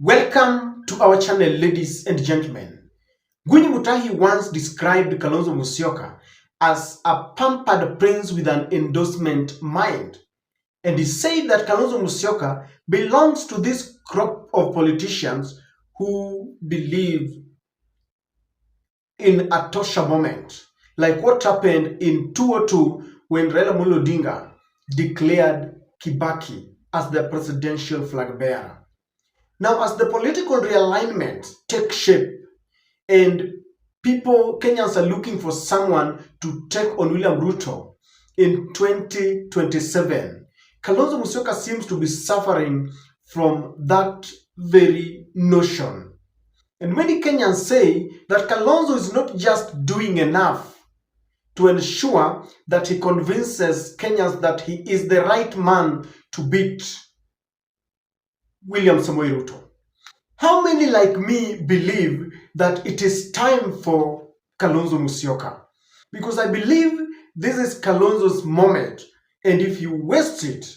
Welcome to our channel, ladies and gentlemen. Gwynyi Mutahi once described Kalonzo Musyoka as a pampered prince with an endorsement mind. And he said that Kalonzo Musyoka belongs to this crop of politicians who believe in a Tosha moment, like what happened in 2002 when Raila Amolo Odinga declared Kibaki as the presidential flag bearer. Now, as the political realignment takes shape and Kenyans are looking for someone to take on William Ruto in 2027, Kalonzo Musyoka seems to be suffering from that very notion. And many Kenyans say that Kalonzo is not just doing enough to ensure that he convinces Kenyans that he is the right man to beat William Samoei Ruto. How many like me believe that it is time for Kalonzo Musyoka? Because I believe this is Kalonzo's moment, and if you waste it,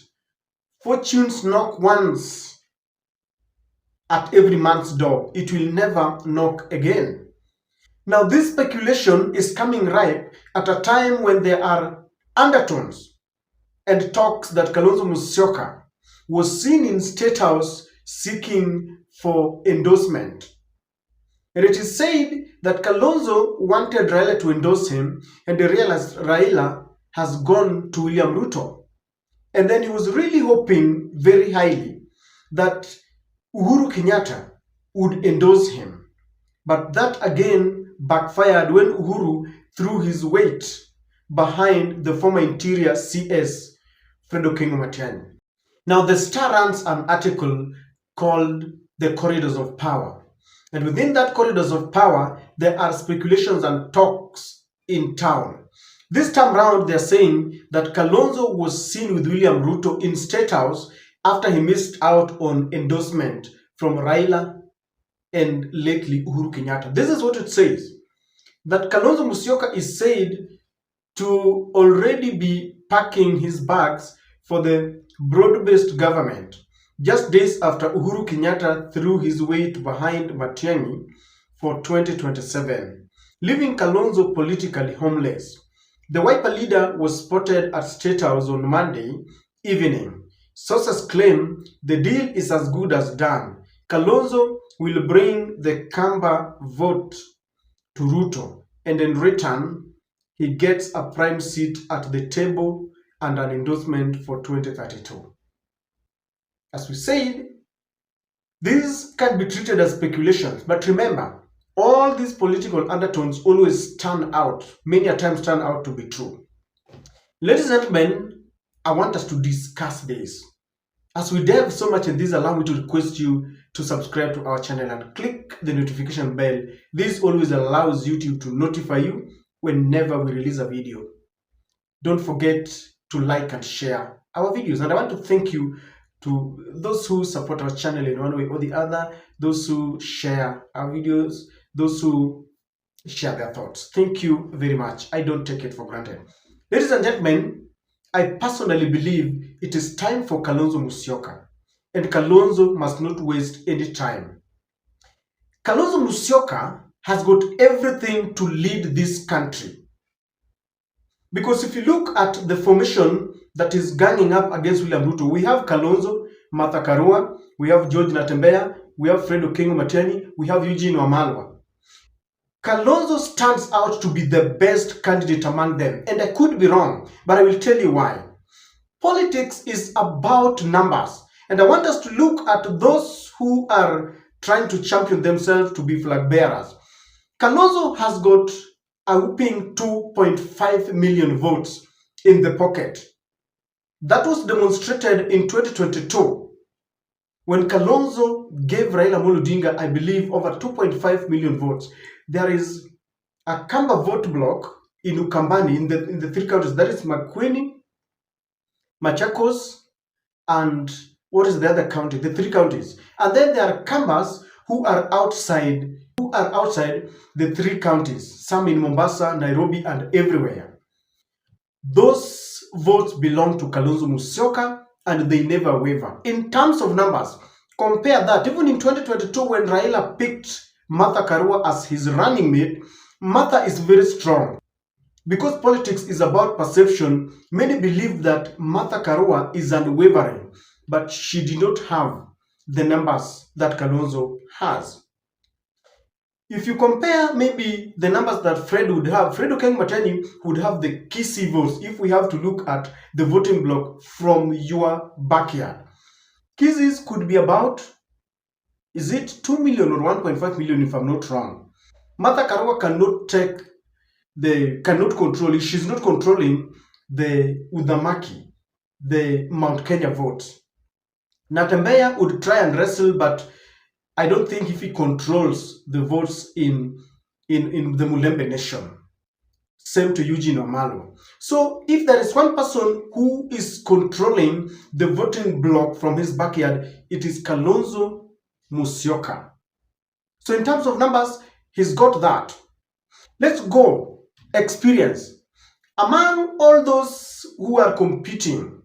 fortunes knock once at every man's door. It will never knock again. Now, this speculation is coming ripe at a time when there are undertones and talks that Kalonzo Musyoka was seen in Statehouse seeking for endorsement. And it is said that Kalonzo wanted Raila to endorse him, and he realized Raila has gone to William Ruto. And then he was really hoping very highly that Uhuru Kenyatta would endorse him. But that again backfired when Uhuru threw his weight behind the former Interior CS, Fredo Matiang'i. Now, the Star runs an article called The Corridors of Power. And within that Corridors of Power, there are speculations and talks in town. This time round, they're saying that Kalonzo was seen with William Ruto in Statehouse after he missed out on endorsement from Raila and lately Uhuru Kenyatta. This is what it says, that Kalonzo Musyoka is said to already be packing his bags for the broad-based government just days after Uhuru Kenyatta threw his weight behind Matiang'i for 2027, leaving Kalonzo politically homeless. The Wiper leader was spotted at State House on Monday evening. Sources claim the deal is as good as done. Kalonzo will bring the Kamba vote to Ruto, and in return, he gets a prime seat at the table and an endorsement for 2032. As we said, these can be treated as speculations, but remember, all these political undertones always many a times turn out to be true. Ladies and gentlemen, I want us to discuss this. As we delve so much in this, allow me to request you to subscribe to our channel and click the notification bell. This always allows YouTube to notify you whenever we release a video. Don't forget to like and share our videos. And I want to thank you to those who support our channel in one way or the other, those who share our videos, those who share their thoughts. Thank you very much. I don't take it for granted. Ladies and gentlemen, I personally believe it is time for Kalonzo Musyoka, and Kalonzo must not waste any time. Kalonzo Musyoka has got everything to lead this country. Because if you look at the formation that is ganging up against William Ruto, we have Kalonzo, Martha Karua, we have George Natembeya, we have Fredo Matiang'i, we have Eugene Wamalwa. Kalonzo stands out to be the best candidate among them, and I could be wrong, but I will tell you why. Politics is about numbers, and I want us to look at those who are trying to champion themselves to be flag bearers. Kalonzo has got a whopping 2.5 million votes in the pocket. That was demonstrated in 2022 when Kalonzo gave Raila Amolo Odinga, I believe, over 2.5 million votes. There is a Kamba vote block in Ukambani in the three counties. That is Makueni, Machakos, and what is the other county? The three counties. And then there are Kambas who are outside the three counties, some in Mombasa, Nairobi, and everywhere. Those votes belong to Kalonzo Musyoka, and they never waver. In terms of numbers, Compare that. Even in 2022, when Raila picked Martha Karua as his running mate, Martha is very strong. Because politics is about perception, many believe that Martha Karua is unwavering, but she did not have the numbers that Kalonzo has. If you compare maybe the numbers that Fred would have, Fred Mateni would have the Kisi votes if we have to look at the voting block from your backyard. Kisis could be about, is it 2 million or 1.5 million if I'm not wrong. Martha Karua cannot control it. She's not controlling the Udhamaki, the Mount Kenya votes. Natembeya would try and wrestle, but I don't think if he controls the votes in the Mulembe nation. Same to Eugene Omalo. So if there is one person who is controlling the voting block from his backyard, it is Kalonzo Musyoka. So in terms of numbers, he's got that. Let's go experience. Among all those who are competing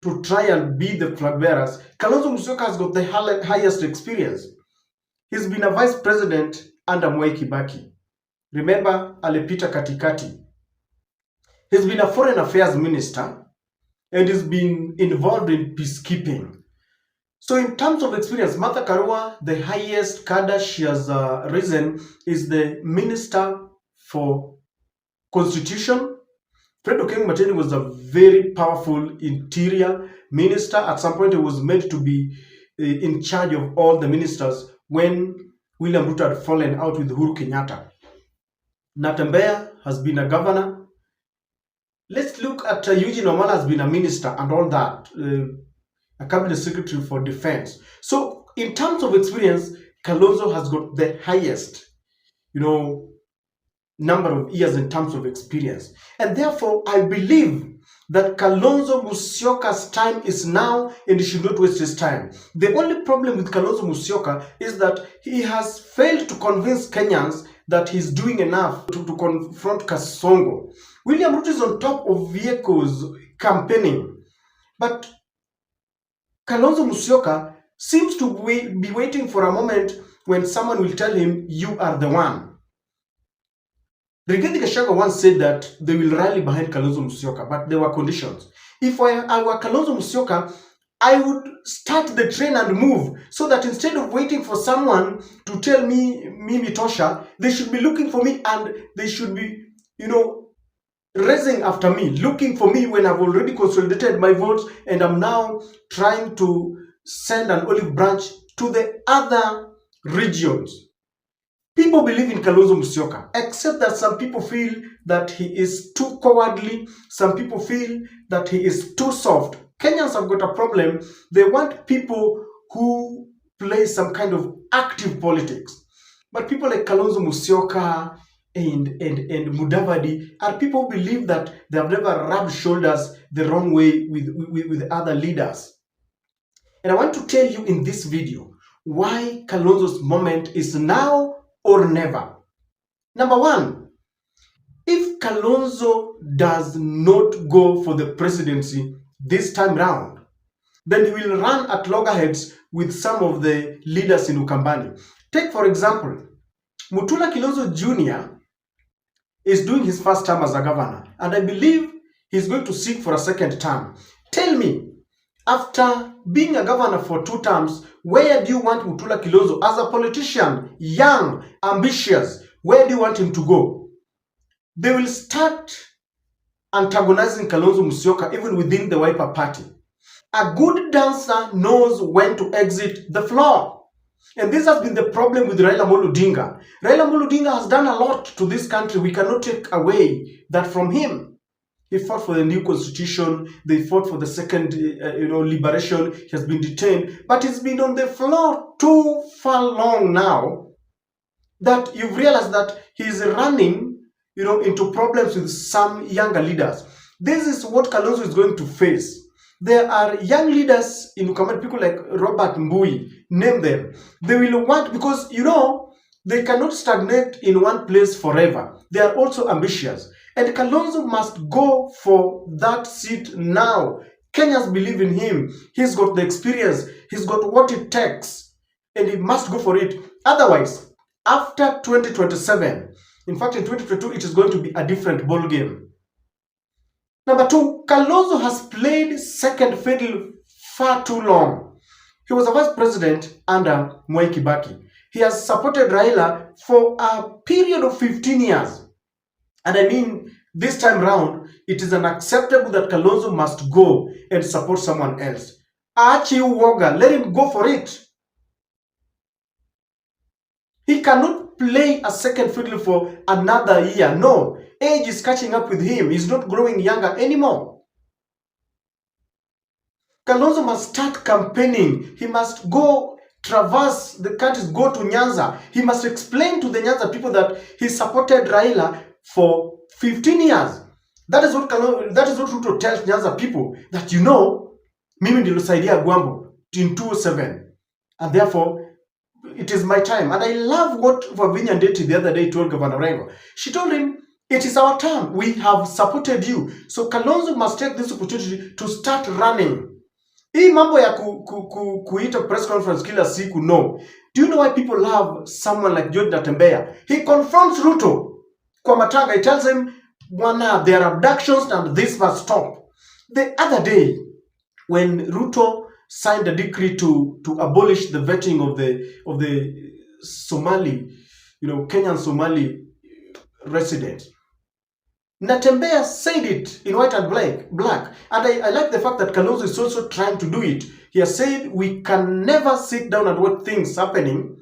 to try and be the flag bearers, Kalonzo Musyoka has got the highest experience. He's been a vice president under Mwai Kibaki. Remember, alipita katikati. He's been a foreign affairs minister and he's been involved in peacekeeping. So in terms of experience, Martha Karua, the highest cadre she has risen is the Minister for Constitution. Fred Mateni was a very powerful interior minister. At some point, he was made to be in charge of all the ministers when William Ruto had fallen out with Uhuru Kenyatta. Natembeya has been a governor. Let's look at Eugene Omala has been a minister and all that, a cabinet secretary for defense. So in terms of experience, Kalonzo has got the highest, number of years in terms of experience. And therefore, I believe that Kalonzo Musyoka's time is now and he should not waste his time. The only problem with Kalonzo Musyoka is that he has failed to convince Kenyans that he's doing enough to confront Kasongo. William Ruto is on top of vehicles campaigning. But Kalonzo Musyoka seems to be waiting for a moment when someone will tell him, you are the one. Rigathi Gachagua once said that they will rally behind Kalonzo Musyoka, but there were conditions. If I were Kalonzo Musyoka, I would start the train and move so that instead of waiting for someone to tell me, Mimi Tosha, they should be looking for me and they should be, racing after me, looking for me when I've already consolidated my votes and I'm now trying to send an olive branch to the other regions. People believe in Kalonzo Musyoka, except that some people feel that he is too cowardly. Some people feel that he is too soft. Kenyans have got a problem. They want people who play some kind of active politics. But people like Kalonzo Musyoka and Mudavadi are people who believe that they have never rubbed shoulders the wrong way with other leaders. And I want to tell you in this video why Kalonzo's moment is now or never. Number one, if Kalonzo does not go for the presidency this time round, then he will run at loggerheads with some of the leaders in Ukambani. Take, for example, Mutula Kilonzo Jr. is doing his first term as a governor, and I believe he's going to seek for a second term. Tell me, after being a governor for 2 terms, where do you want Mutula Kilonzo as a politician, young, ambitious? Where do you want him to go? They will start antagonizing Kalonzo Musyoka even within the Wiper party. A good dancer knows when to exit the floor. And this has been the problem with Raila Amolo Odinga. Raila Amolo Odinga has done a lot to this country. We cannot take away that from him. He fought for the new constitution. They fought for the second, liberation. He has been detained, but he's been on the floor too far long now that you've realized that he's running, into problems with some younger leaders. This is what Kalonzo is going to face. There are young leaders in Ukambani, people like Robert Mbui, name them. They will want, because, they cannot stagnate in one place forever. They are also ambitious. And Kalonzo must go for that seat now. Kenyans believe in him. He's got the experience. He's got what it takes. And he must go for it. Otherwise, after 2027, in fact, in 2022, it is going to be a different ball game. Number two, Kalonzo has played second fiddle far too long. He was a vice president under Mwai Kibaki. He has supported Raila for a period of 15 years. And I mean, this time round, it is unacceptable that Kalonzo must go and support someone else. Achi uoga, let him go for it. He cannot play a second fiddle for another year. No, age is catching up with him. He's not growing younger anymore. Kalonzo must start campaigning. He must go traverse the countries, go to Nyanza. He must explain to the Nyanza people that he supported Raila for 15 years. That is what Ruto tells Nyanza people, that you know, mimi nilisaidia Gwambo in 2007. And therefore, it is my time. And I love what Wavinya Ndeti the other day told Governor Rengo. She told him, it is our time. We have supported you. So Kalonzo must take this opportunity to start running. Hii mambo ya kuita press conference kila siku, no. Do you know why people love someone like George Natembeya? He confronts Ruto kwa matanga. He tells him, Bwana, there are abductions and this must stop. The other day, when Ruto signed a decree to abolish the vetting of the Somali, Kenyan Somali residents, Natembeya said it in white and black. And I like the fact that Kalonzo is also trying to do it. He has said we can never sit down and watch things happening,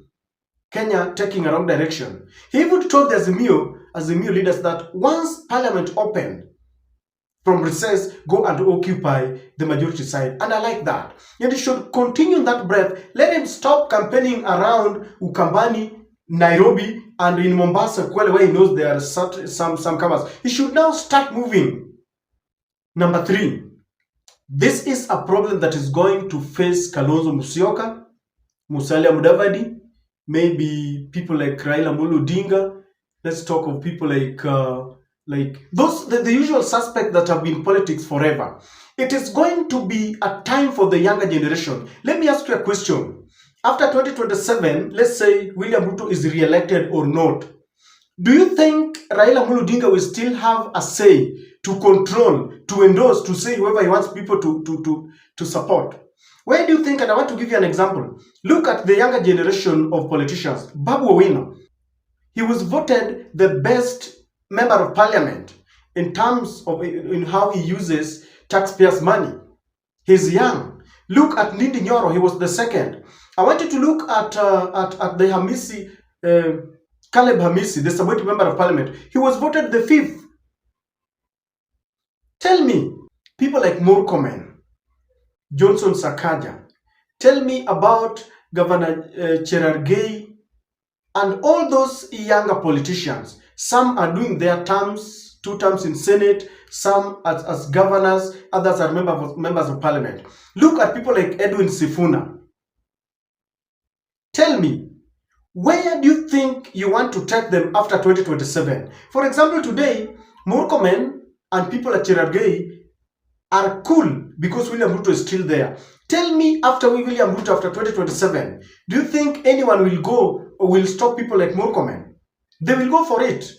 Kenya taking a wrong direction. He even told the Azimio leaders that once parliament opened from recess, go and occupy the majority side. And I like that. And he should continue that breath. Let him stop campaigning around Ukambani, Nairobi, and in Mombasa, where he knows there are some covers. He should now start moving. Number three, this is a problem that is going to face Kalonzo Musyoka, Musalia Mudavadi, maybe people like Raila Amolo Odinga. Let's talk of people like those, the usual suspects that have been in politics forever. It is going to be a time for the younger generation. Let me ask you a question. After 2027, let's say William Ruto is re-elected or not, do you think Raila Amolo Odinga will still have a say to control, to endorse, to say whoever he wants people to support? Where do you think, and I want to give you an example. Look at the younger generation of politicians. Babu Owino, he was voted the best member of parliament in terms of in how he uses taxpayers' money. He's young. Look at Ndindi Nyoro, he was the second. I want you to look at the Hamisi, Caleb Hamisi, the substitute member of parliament. He was voted the fifth. Tell me, people like Murkomen, Johnson Sakaja, tell me about Governor Cherargei and all those younger politicians. Some are doing their terms, 2 terms in Senate, some as governors, others are members of parliament. Look at people like Edwin Sifuna. Tell me, where do you think you want to take them after 2027? For example, today, Murkomen and people at Cherargei are cool because William Ruto is still there. Tell me, after William Ruto, after 2027, do you think anyone will go or will stop people like Murkomen? They will go for it.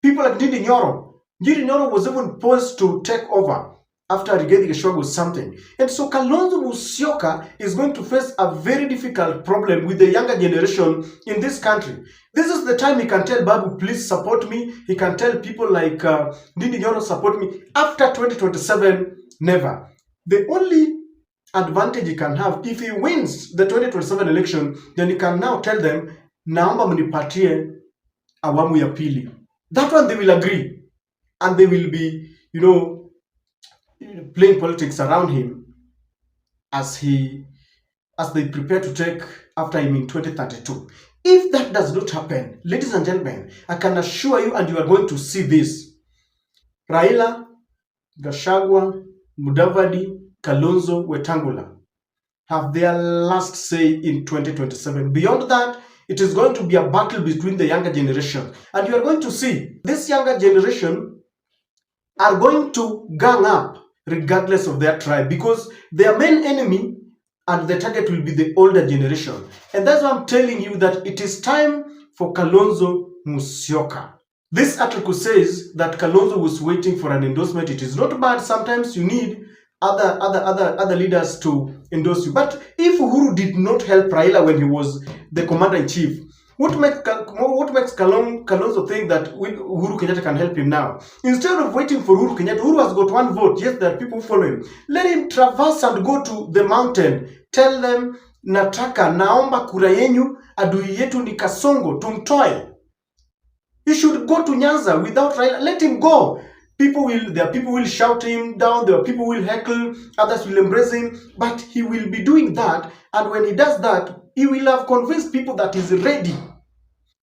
People like Ndindi Nyoro. Ndindi Nyoro was even poised to take over after Rigathi Gachagua was something. And so Kalonzo Musyoka is going to face a very difficult problem with the younger generation in this country. This is the time he can tell Babu, please support me. He can tell people like Ndindi Nyoro, support me. After 2027, never. The only advantage he can have, if he wins the 2027 election, then he can now tell them, naomba mnipatie awamu ya pili. That one they will agree. And they will be, playing politics around him as they prepare to take after him in 2032. If that does not happen, ladies and gentlemen, I can assure you, and you are going to see this, Raila, Gachagua, Mudavadi, Kalonzo, Wetangula have their last say in 2027. Beyond that, it is going to be a battle between the younger generation. And you are going to see this younger generation are going to gang up regardless of their tribe, because their main enemy and the target will be the older generation. And that's why I'm telling you that it is time for Kalonzo Musyoka. This article says that Kalonzo was waiting for an endorsement. It is not bad. Sometimes you need other leaders to endorse you. But if Uhuru did not help Raila when he was the commander-in-chief, what makes Kalonzo think that Uhuru Kenyatta can help him now? Instead of waiting for Uhuru Kenyatta, Uhuru has got one vote. Yes, there are people who follow him. Let him traverse and go to the mountain. Tell them, nataka, naomba kura yenyu, adui yetu ni Kasongo, tumtoe. He should go to Nyanza without Raila. Let him go. There are people will shout him down, there are people will heckle, others will embrace him, but he will be doing that, and when he does that, he will have convinced people that he's ready.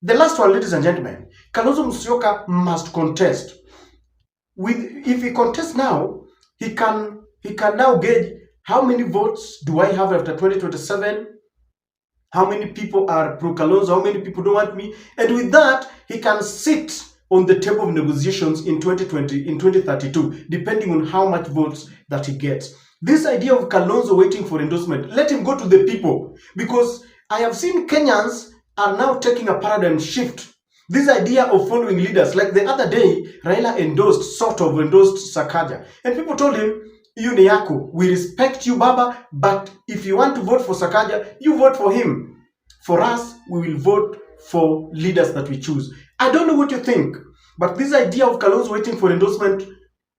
The last one, ladies and gentlemen, Kalonzo Musyoka must contest. If he contests now, he can now gauge how many votes do I have after 2027, how many people are pro-Kalonzo, how many people don't want me, and with that, he can sit on the table of negotiations in 2032, depending on how much votes that he gets. This idea of Kalonzo waiting for endorsement, let him go to the people, because I have seen Kenyans are now taking a paradigm shift. This idea of following leaders, like the other day, Raila endorsed Sakaja, and people told him, Yako, we respect you, Baba, but if you want to vote for Sakaja, you vote for him. For us, we will vote for leaders that we choose. I don't know what you think, but this idea of Kalonzo waiting for endorsement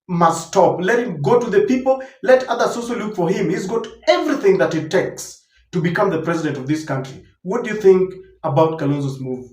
must stop. Let him go to the people. Let others also look for him. He's got everything that it takes to become the president of this country. What do you think about Kalonzo's move?